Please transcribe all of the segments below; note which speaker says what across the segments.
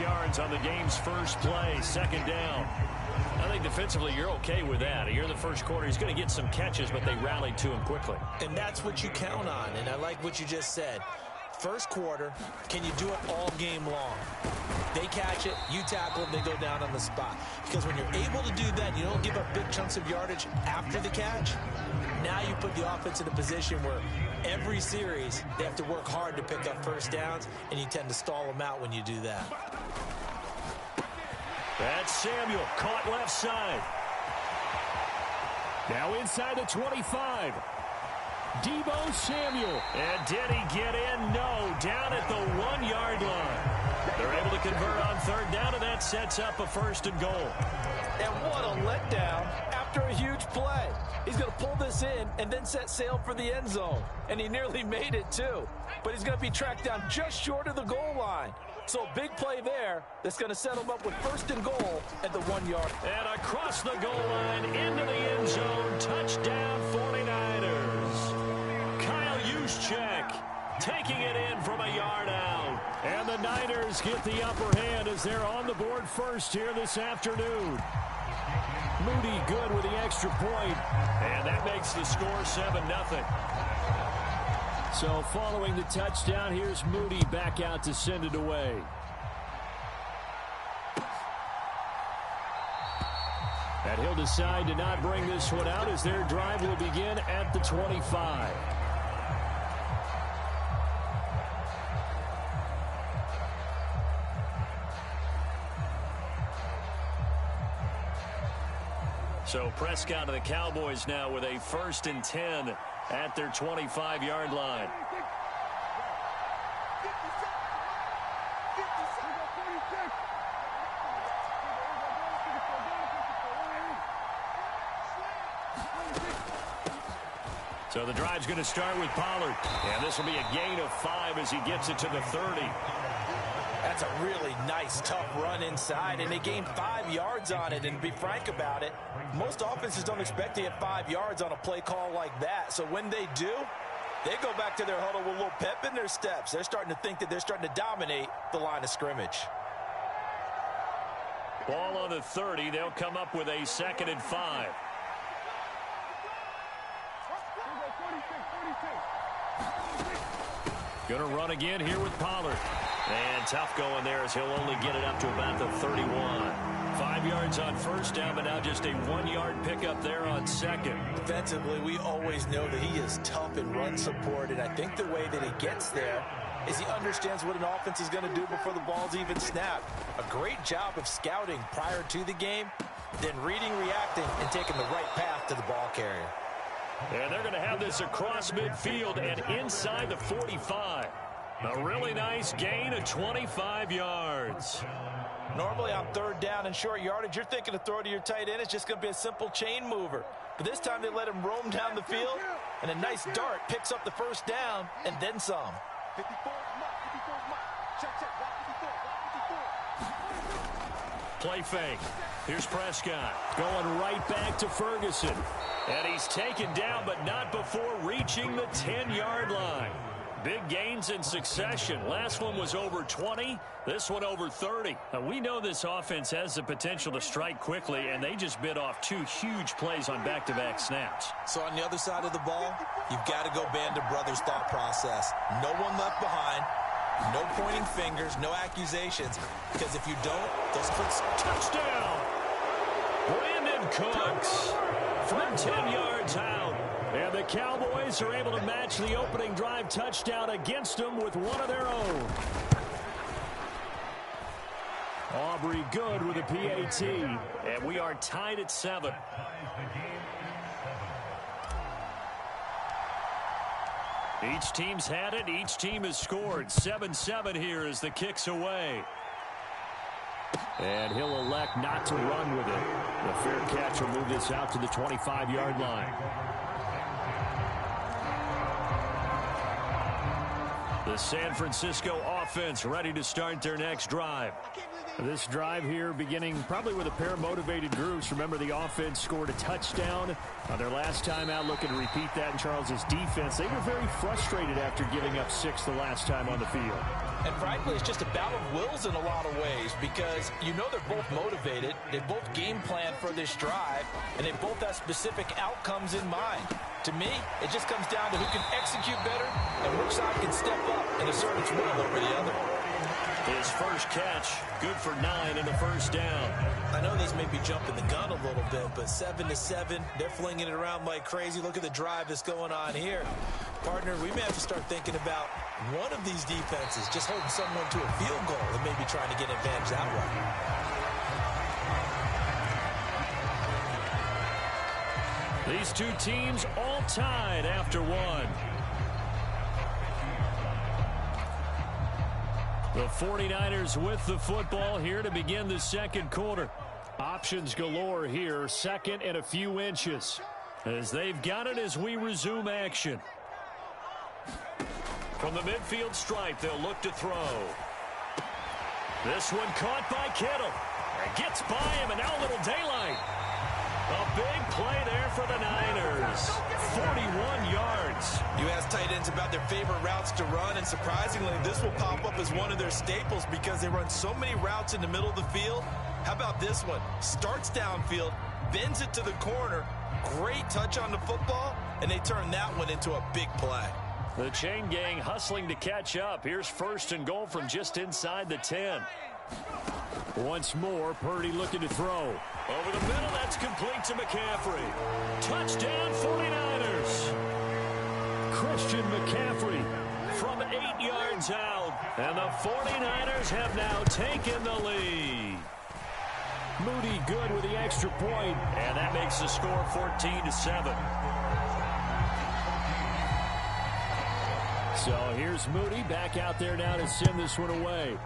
Speaker 1: yards on the game's first play, second down. I think defensively you're okay with that. Here in the first quarter, he's going to get some catches, but they rallied to him quickly.
Speaker 2: And that's what you count on, and I like what you just said. First quarter, can you do it all game long? They catch it, you tackle them, they go down on the spot. Because when you're able to do that, you don't give up big chunks of yardage after the catch. Now you put the offense in a position where every series they have to work hard to pick up first downs, and you tend to stall them out when you do that.
Speaker 1: That's Samuel, caught left side.
Speaker 3: Now inside the 25. Deebo Samuel.
Speaker 1: And did he get in? No, down at the 1-yard line. They're able to convert on third down, and that sets up a first and goal.
Speaker 2: And what a letdown after a huge play. He's going to pull this in and then set sail for the end zone. And he nearly made it, too. But he's going to be tracked down just short of the goal line. So a big play there that's going to set him up with first and goal at the 1-yard.
Speaker 1: And across the goal line into the end zone. Touchdown 49ers. Kyle Juszczyk taking it in from a yard out. And the Niners get the upper hand as they're on the board first here this afternoon. Moody good with the extra point. And that makes the score 7-0.
Speaker 3: So following the touchdown, here's Moody back out to send it away. And he'll decide to not bring this one out as their drive will begin at the 25.
Speaker 1: So Prescott and the Cowboys now with a 1st and 10 at their 25-yard line. So the drive's going to start with Pollard. And this will be a gain of 5 as he gets it to the 30.
Speaker 2: That's a really nice, tough run inside, and they gained 5 yards on it. And to be frank about it, most offenses don't expect to get 5 yards on a play call like that. So when they do, they go back to their huddle with a little pep in their steps. They're starting to think that they're starting to dominate the line of scrimmage.
Speaker 1: Ball on the 30. They'll come up with a 2nd and 5. Going to run again here with Pollard. And tough going there as he'll only get it up to about the 31. 5 yards on first down, but now just a 1-yard pickup there on second.
Speaker 2: Defensively, we always know that he is tough in run support, and I think the way that he gets there is he understands what an offense is going to do before the ball's even snapped. A great job of scouting prior to the game, then reading, reacting, and taking the right path to the ball carrier.
Speaker 1: And they're going to have this across midfield and inside the 45. A really nice gain of 25 yards.
Speaker 2: Normally on third down and short yardage, you're thinking to throw to your tight end. It's just going to be a simple chain mover. But this time they let him roam down the field, and a nice dart picks up the first down and then some.
Speaker 1: Play fake. Here's Prescott. Going right back to Ferguson. And he's taken down, but not before reaching the 10-yard line. Big gains in succession. Last one was over 20. This one over 30. Now, we know this offense has the potential to strike quickly, and they just bit off 2 huge plays on back-to-back snaps.
Speaker 2: So on the other side of the ball, you've got to go Band of Brothers thought process. No one left behind. No pointing fingers, no accusations, because if you don't, those clicks.
Speaker 1: Touchdown! Brandon Cooks from 10 yards out. And the Cowboys are able to match the opening drive touchdown against them with one of their own. Aubrey good with a PAT. And we are tied at 7. Each team's had it. Each team has scored. 7-7 here as the kick's away.
Speaker 3: And he'll elect not to run with it. The fair catch will move this out to the 25-yard line.
Speaker 1: The San Francisco offense ready to start their next drive.
Speaker 3: This drive here beginning probably with a pair of motivated groups. Remember, the offense scored a touchdown on their last time out, looking to repeat that in Charles's defense. They were very frustrated after giving up 6 the last time on the field.
Speaker 2: And frankly, it's just a battle of wills in a lot of ways because you know they're both motivated. They both game plan for this drive, and they both have specific outcomes in mind. To me, it just comes down to who can execute better and which side can step up and assert its will over the other.
Speaker 1: His first catch, good for 9 and a first down.
Speaker 2: I know this may be jumping the gun a little bit, but 7-7, they're flinging it around like crazy. Look at the drive that's going on here. Partner, we may have to start thinking about one of these defenses just holding someone to a field goal and maybe trying to get advantage that
Speaker 1: way. These two teams all tied after one. The 49ers with the football here to begin the second quarter. Options galore here, second and a few inches. As they've got it as we resume action. From the midfield stripe, they'll look to throw. This one caught by Kittle. And gets by him, and now a little daylight. A big play there for the Niners. 41 yards.
Speaker 2: You ask tight ends about their favorite routes to run, and surprisingly, this will pop up as one of their staples because they run so many routes in the middle of the field. How about this one? Starts downfield, bends it to the corner, great touch on the football, and they turn that one into a big play.
Speaker 1: The chain gang hustling to catch up. Here's first and goal from just inside the 10. Once more, Purdy looking to throw. Over the middle, that's complete to McCaffrey. Touchdown, 49ers. Christian McCaffrey from 8 yards out. And the 49ers have now taken the lead. Moody good with the extra point, and that makes the score 14-7. So here's Moody back out there now to send this one away.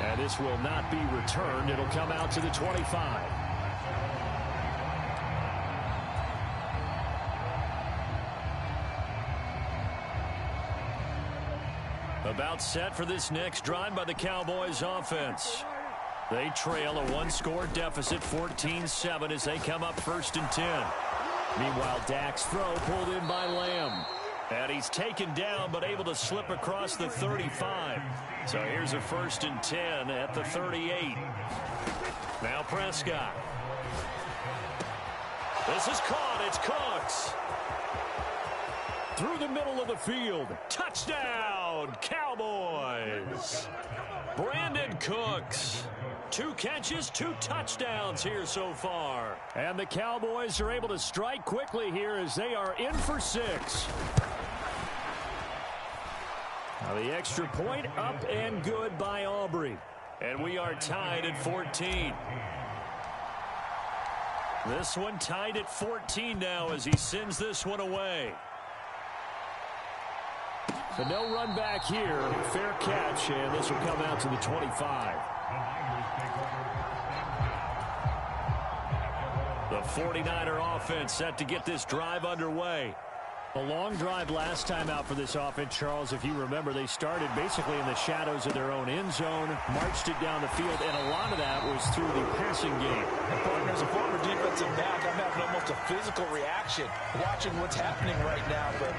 Speaker 1: And this will not be returned. It'll come out to the 25. About set for this next drive by the Cowboys offense. They trail a one-score deficit, 14-7, as they come up first and 10. Meanwhile, Dak's throw pulled in by Lamb. And he's taken down, but able to slip across the 35. So here's a first and 10 at the 38. Now Prescott. This is caught. It's Cooks. Through the middle of the field. Touchdown, Cowboys. Brandon Cooks. 2 catches, 2 touchdowns here so far. And the Cowboys are able to strike quickly here as they are in for 6. Now the extra point up and good by Aubrey. And we are tied at 14. This one tied at 14 now as he sends this one away. So no run back here. Fair catch, and this will come out to the 25. The 49er offense set to get this drive underway. A long drive last time out for this offense, Charles. If you remember, they started basically in the shadows of their own end zone, marched it down the field, and a lot of that was through the passing game.
Speaker 2: And partner, as a former defensive back, I'm having almost a physical reaction watching what's happening right now. But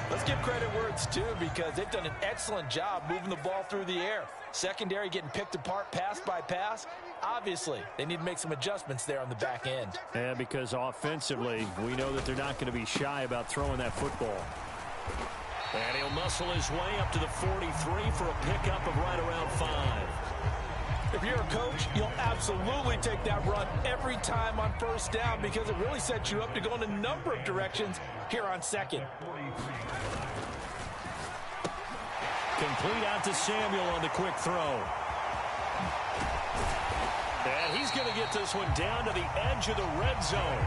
Speaker 2: let's give credit where it's due because they've done an excellent job moving the ball through the air. Secondary getting picked apart pass by pass. Obviously, they need to make some adjustments there on the back end.
Speaker 3: And because offensively, we know that they're not going to be shy about throwing that football.
Speaker 1: And he'll muscle his way up to the 43 for a pickup of right around 5.
Speaker 2: If you're a coach, you'll absolutely take that run every time on first down because it really sets you up to go in a number of directions here on second.
Speaker 1: Complete out to Samuel on the quick throw. And he's going to get this one down to the edge of the red zone.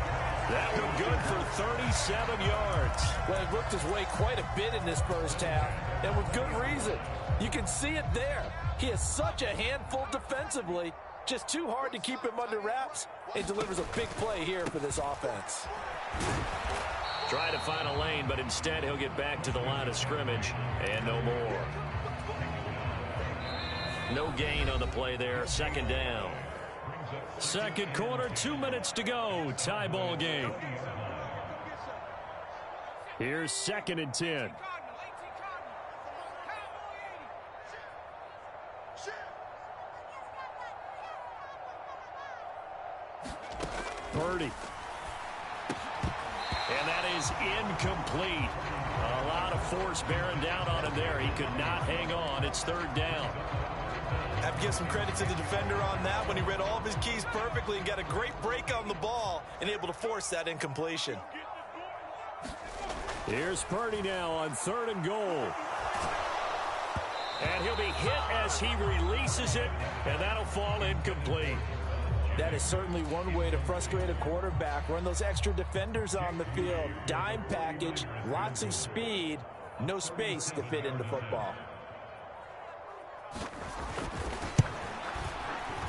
Speaker 1: That one good for 37 yards.
Speaker 2: Well, he worked his way quite a bit in this first half, and with good reason. You can see it there. He is such a handful defensively, just too hard to keep him under wraps, and delivers a big play here for this offense.
Speaker 1: Try to find a lane, but instead he'll get back to the line of scrimmage and no more. No gain on the play there. Second down. Second quarter, 2 minutes to go. Tie ball game. Here's 2nd and 10. Purdy. And that is incomplete. A lot of force bearing down on him there. He could not hang on. It's 3rd down.
Speaker 2: I have to give some credit to the defender on that when he read all of his keys perfectly and got a great break on the ball and able to force that incompletion.
Speaker 3: Here's Purdy now on 3rd and goal.
Speaker 1: And he'll be hit as he releases it, and that'll fall incomplete.
Speaker 2: That is certainly one way to frustrate a quarterback. Run those extra defenders on the field. Dime package, lots of speed, no space to fit into football.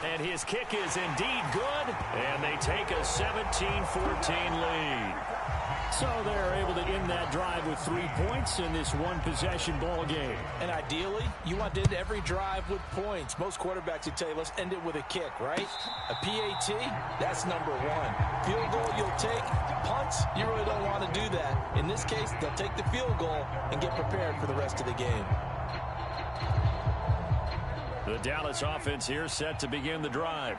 Speaker 1: And his kick is indeed good, and they take a 17-14 lead.
Speaker 3: So they're able to end that drive with 3 points in this one-possession ball game.
Speaker 2: And ideally, you want to end every drive with points. Most quarterbacks would tell you, let's end it with a kick, right? A PAT, that's number 1. Field goal you'll take. Punts, you really don't want to do that. In this case, they'll take the field goal and get prepared for the rest of the game.
Speaker 1: The Dallas offense here set to begin the drive.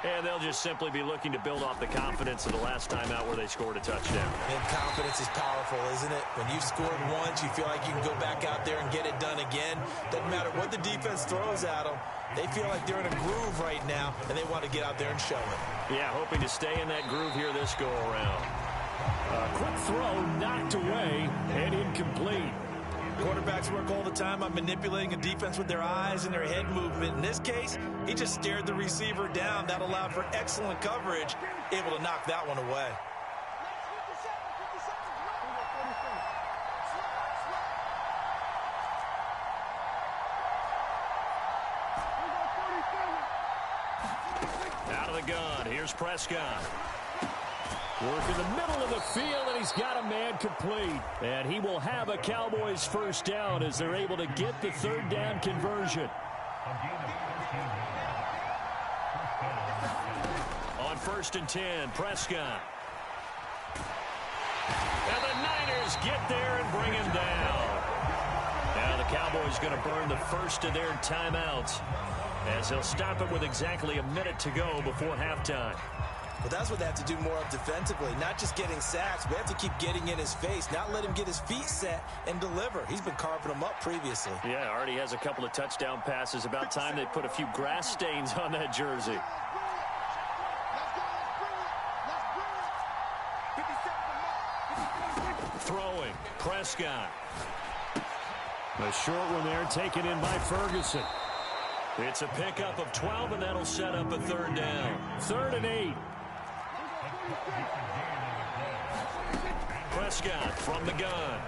Speaker 1: And they'll just simply be looking to build off the confidence of the last time out where they scored a touchdown.
Speaker 2: And confidence is powerful, isn't it? When you've scored once, you feel like you can go back out there and get it done again. Doesn't matter what the defense throws at them. They feel like they're in a groove right now, and they want to get out there and show it.
Speaker 1: Yeah, hoping to stay in that groove here this go-around.
Speaker 3: A quick throw knocked away and incomplete.
Speaker 2: Quarterbacks work all the time on manipulating a defense with their eyes and their head movement. In this case, he just stared the receiver down. That allowed for excellent coverage, able to knock that one away.
Speaker 1: Out of the gun, here's Prescott.
Speaker 3: Work in the middle of the field, and he's got a man complete. And he will have a Cowboys first down as they're able to get the 3rd down conversion.
Speaker 1: On 1st and 10, Prescott. And the Niners get there and bring him down. Now the Cowboys going to burn the first of their timeouts as they'll stop it with exactly a minute to go before halftime.
Speaker 2: But that's what they have to do more of defensively, not just getting sacks. We have to keep getting in his face, not let him get his feet set and deliver. He's been carving them up previously.
Speaker 1: Yeah, already has a couple of touchdown passes. About time they put a few grass stains on that jersey. Throwing, Prescott.
Speaker 3: A short one there taken in by Ferguson.
Speaker 1: It's a pickup of 12, and that'll set up a 3rd down.
Speaker 3: 3rd and 8.
Speaker 1: Prescott from the gun.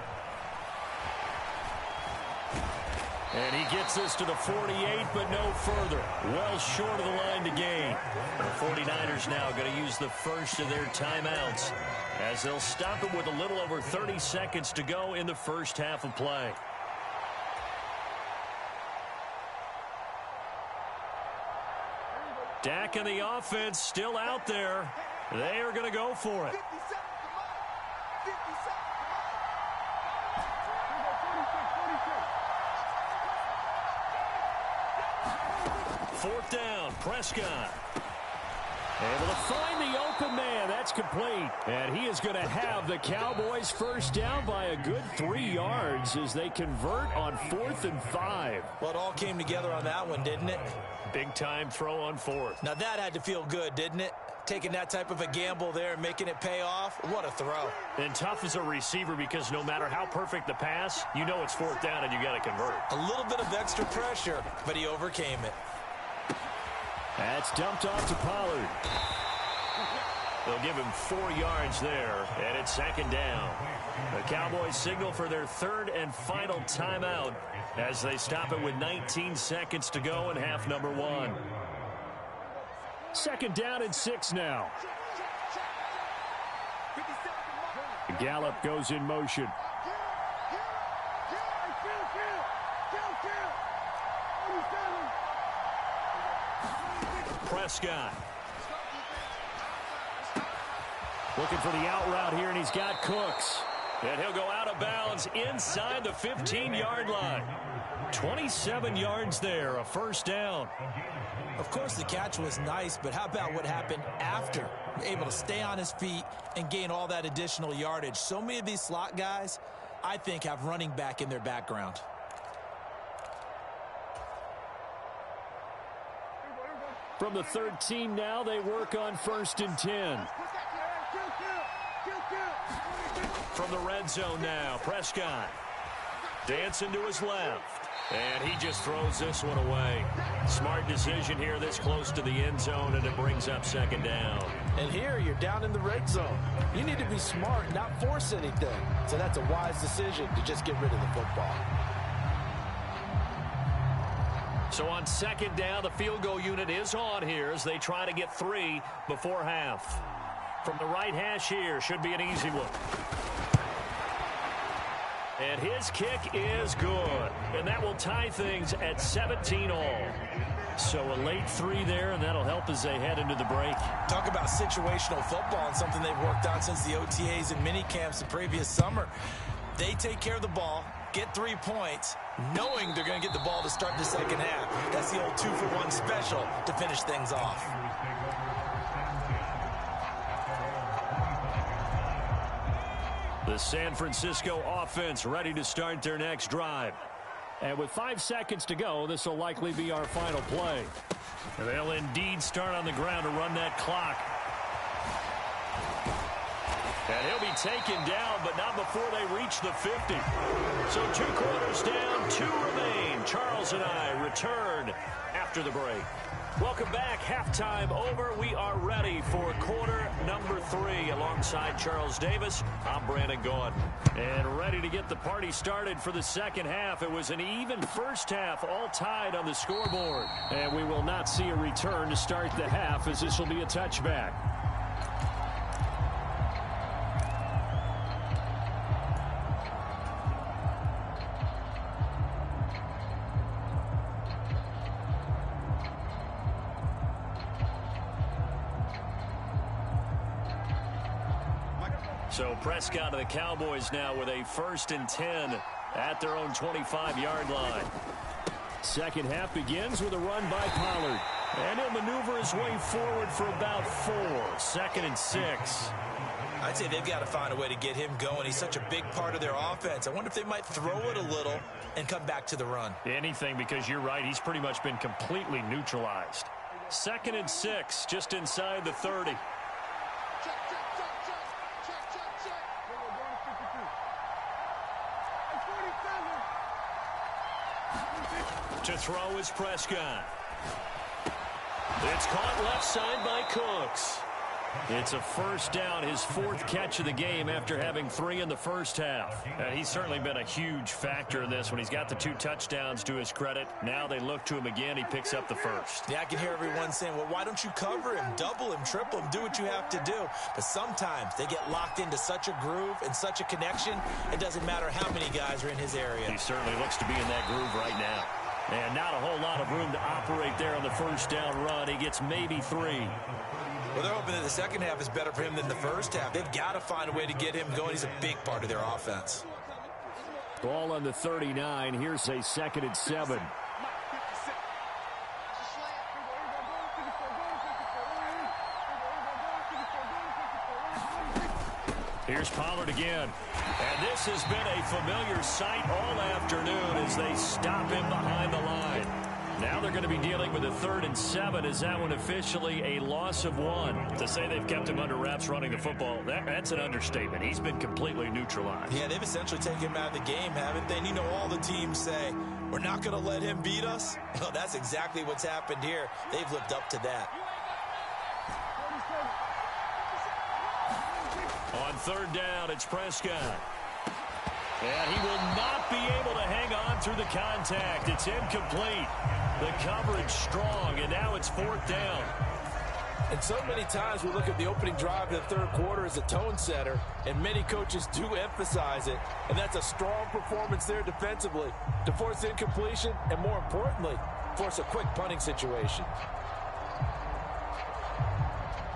Speaker 1: And he gets this to the 48, but no further. Well short of the line to gain. The 49ers now going to use the first of their timeouts as they'll stop it with a little over 30 seconds to go in the first half of play. Dak and the offense still out there. They are going to go for it. 4th down, Prescott. Able to find the open man. That's complete. And he is going to have the Cowboys first down by a good 3 yards as they convert on 4th and 5.
Speaker 2: Well, it all came together on that one, didn't it?
Speaker 1: Big time throw on 4th.
Speaker 2: Now that had to feel good, didn't it? Taking that type of a gamble there and making it pay off. What a throw.
Speaker 1: And tough as a receiver because no matter how perfect the pass, you know it's 4th down and you got to convert.
Speaker 2: A little bit of extra pressure, but he overcame it.
Speaker 3: That's dumped off to Pollard.
Speaker 1: They'll give him 4 yards there, and it's 2nd down. The Cowboys signal for their 3rd and final timeout as they stop it with 19 seconds to go in half number 1.
Speaker 3: 2nd down and 6 now. Gallup goes in motion.
Speaker 1: Prescott.
Speaker 3: Looking for the out route here, and he's got Cooks.
Speaker 1: And he'll go out of bounds inside the 15-yard line. 27 yards there, a first down.
Speaker 2: Of course, the catch was nice, but how about what happened after? Able to stay on his feet and gain all that additional yardage. So many of these slot guys, I think, have running back in their background.
Speaker 3: From the 13 now, they work on 1st and 10.
Speaker 1: From the red zone now, Prescott. Dancing to his left. And he just throws this one away. Smart decision here this close to the end zone, and it brings up 2nd down.
Speaker 2: And here you're down in the red zone. You need to be smart, not force anything. So that's a wise decision to just get rid of the football.
Speaker 1: So on 2nd down, the field goal unit is on here as they try to get 3 before half. From the right hash here, should be an easy one. And his kick is good. And that will tie things at 17 all. So a late 3 there, and that'll help as they head into the break.
Speaker 2: Talk about situational football and something they've worked on since the OTAs and mini camps the previous summer. They take care of the ball, get 3 points, knowing they're going to get the ball to start the second half. That's the old 2-for-1 special to finish things off.
Speaker 1: The San Francisco offense ready to start their next drive.
Speaker 3: And with 5 seconds to go, this will likely be our final play.
Speaker 1: They'll indeed start on the ground to run that clock. And he'll be taken down, but not before they reach the 50. So 2 quarters down, 2 remain. Charles and I return after the break. Welcome back. Halftime over. We are ready for quarter number 3. Alongside Charles Davis, I'm Brandon Gaughan. And ready to get the party started for the second half. It was an even first half, all tied on the scoreboard.
Speaker 3: And we will not see a return to start the half, as this will be a touchback.
Speaker 1: So Prescott of the Cowboys now with a 1st and 10 at their own 25-yard line.
Speaker 3: Second half begins with a run by Pollard.
Speaker 1: And he'll maneuver his way forward for about 4. 2nd and 6.
Speaker 2: I'd say they've got to find a way to get him going. He's such a big part of their offense. I wonder if they might throw it a little and come back to the run.
Speaker 1: Anything, because you're right. He's pretty much been completely neutralized. 2nd and 6, just inside the 30. To throw is Prescott. It's caught left side by Cooks. It's a first down, his 4th catch of the game after having 3 in the first half. And he's certainly been a huge factor in this when he's got the 2 touchdowns to his credit. Now they look to him again. He picks up the first.
Speaker 2: Yeah, I can hear everyone saying, well, why don't you cover him, double him, triple him, do what you have to do. But sometimes they get locked into such a groove and such a connection, it doesn't matter how many guys are in his area.
Speaker 1: He certainly looks to be in that groove right now. And not a whole lot of room to operate there on the first down run. He gets maybe 3.
Speaker 2: Well, they're hoping that the second half is better for him than the first half. They've got to find a way to get him going. He's a big part of their offense.
Speaker 3: Ball on the 39. Here's a 2nd and 7.
Speaker 1: Here's Pollard again. And this has been a familiar sight all afternoon as they stop him behind the line. Now they're going to be dealing with a 3rd and 7. Is that one officially a loss of 1? To say they've kept him under wraps running the football, that's an understatement. He's been completely neutralized.
Speaker 2: Yeah, they've essentially taken him out of the game, haven't they? And you know all the teams say, we're not going to let him beat us. Well, that's exactly what's happened here. They've lived up to that.
Speaker 1: On 3rd down, it's Prescott. And he will not be able to hang on through the contact. It's incomplete. The coverage strong, and now it's 4th down.
Speaker 2: And so many times we look at the opening drive of the third quarter as a tone setter, and many coaches do emphasize it. And that's a strong performance there defensively to force incompletion and, more importantly, force a quick punting situation.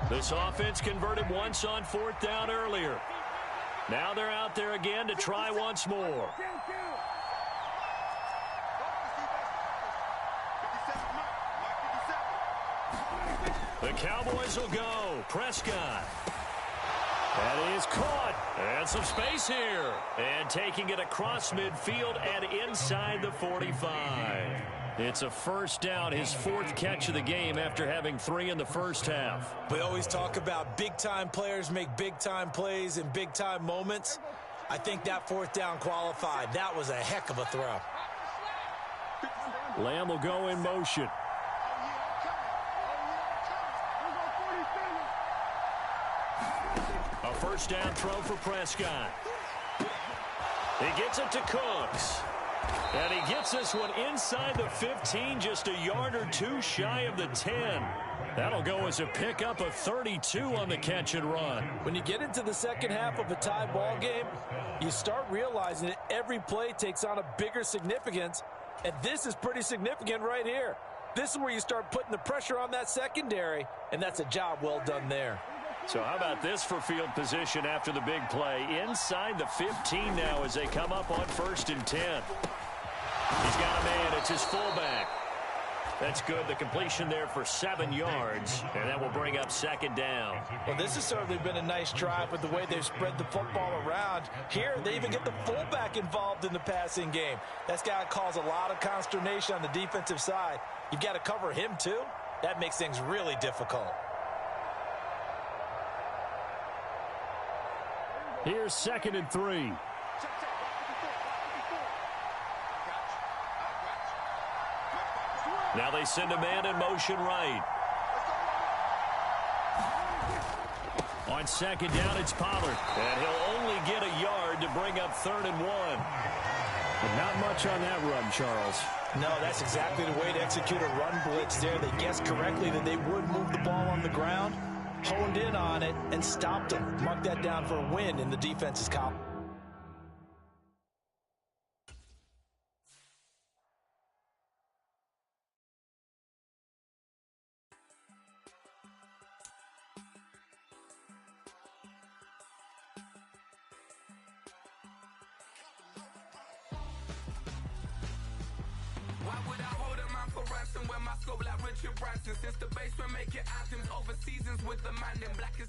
Speaker 1: This offense converted once on fourth down earlier. Now they're out there again to try once more. The Cowboys will go. Prescott. That is caught. And some space here. And taking it across midfield and inside the 45. It's a first down, his fourth catch of the game after having 3 in the first half.
Speaker 2: We always talk about big-time players make big-time plays in big-time moments. I think that fourth down qualified. That was a heck of a throw.
Speaker 3: Lamb will go in motion.
Speaker 1: A first down throw for Prescott. He gets it to Cooks. And he gets this one inside the 15, just a yard or two shy of the 10. That'll go as a pickup of 32 on the catch and run.
Speaker 2: When you get into the second half of a tied ball game, you start realizing that every play takes on a bigger significance, and this is pretty significant right here. This is where you start putting the pressure on that secondary, and that's a job well done there.
Speaker 1: So how about this for field position after the big play? Inside the 15 now as they come up on 1st and 10. He's got a man. It's his fullback. That's good. The completion there for 7 yards, and that will bring up 2nd down.
Speaker 2: Well, this has certainly been a nice drive with the way they've spread the football around. Here, they even get the fullback involved in the passing game. That's got to cause a lot of consternation on the defensive side. You've got to cover him, too. That makes things really difficult.
Speaker 3: Here's 2nd and 3.
Speaker 1: Now they send a man in motion right. On 2nd down, it's Pollard. And he'll only get a yard to bring up 3rd and 1.
Speaker 3: But not much on that run, Charles.
Speaker 2: No, that's exactly the way to execute a run blitz there. They guessed correctly that they would move the ball on the ground, honed in on it, and stopped them. Mark that down for a win in the defense's column.
Speaker 4: Why would I hold a man for ransom when my scope like Richard Branson? Since the basement making anthems over seasons with the man in black is